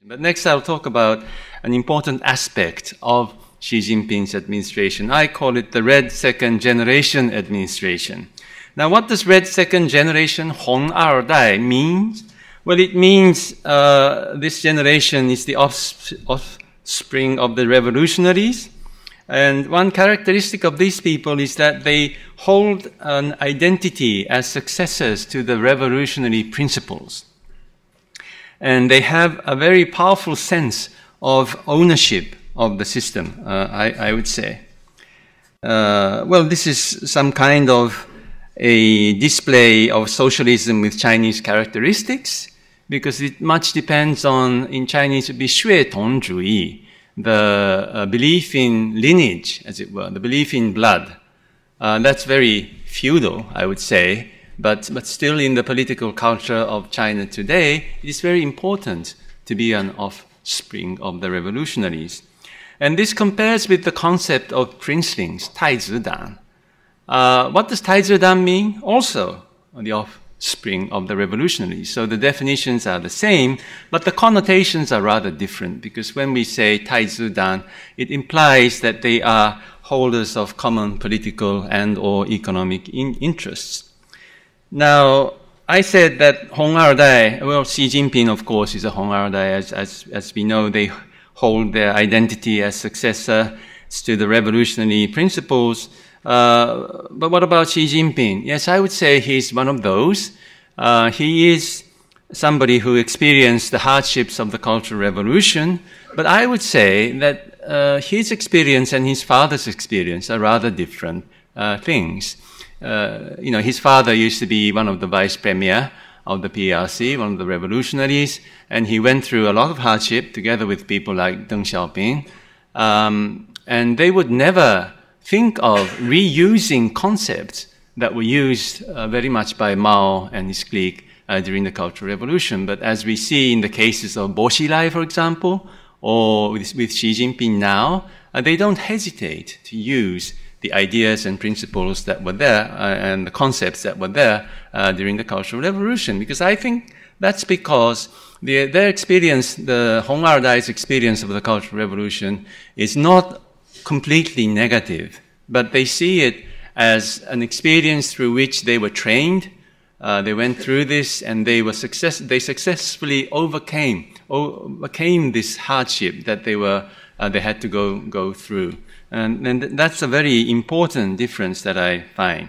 But next I'll talk about an important aspect of Xi Jinping's administration. I call it the Red Second Generation administration. Now, what does Red Second Generation Hong Er Dai mean? Well, it means this generation is the offspring of the revolutionaries. And one characteristic of these people is that they hold an identity as successors to the revolutionary principles. And they have a very powerful sense of ownership of the system, I would say. Well, this is some kind of a display of socialism with Chinese characteristics, because it much depends on, in Chinese, it would be 血统主义, the belief in lineage, as it were, the belief in blood. That's very feudal, I would say. But still in the political culture of China today, it is very important to be an offspring of the revolutionaries. And this compares with the concept of princelings, 太子党. What does 太子党 mean? Also the offspring of the revolutionaries. So the definitions are the same, but the connotations are rather different, because when we say 太子党, it implies that they are holders of common political and or economic interests. Now, I said that Hong Er Dai, well, Xi Jinping, of course, is a Hong Er Dai. As we know, they hold their identity as successor to the revolutionary principles. But what about Xi Jinping? Yes, I would say he's one of those. He is somebody who experienced the hardships of the Cultural Revolution. But I would say that his experience and his father's experience are rather different things. His father used to be one of the vice premier of the PRC, one of the revolutionaries, and he went through a lot of hardship together with people like Deng Xiaoping. And they would never think of reusing concepts that were used very much by Mao and his clique during the Cultural Revolution. But as we see in the cases of Bo Xilai, for example, or with Xi Jinping now, they don't hesitate to use the ideas and principles that were there and the concepts that were there during the Cultural Revolution. Because I think that's because their experience, the Hong Er Dai's experience of the Cultural Revolution, is not completely negative, but they see it as an experience through which they were trained. They went through this, and they successfully overcame this hardship that they had to go through. And that's a very important difference that I find.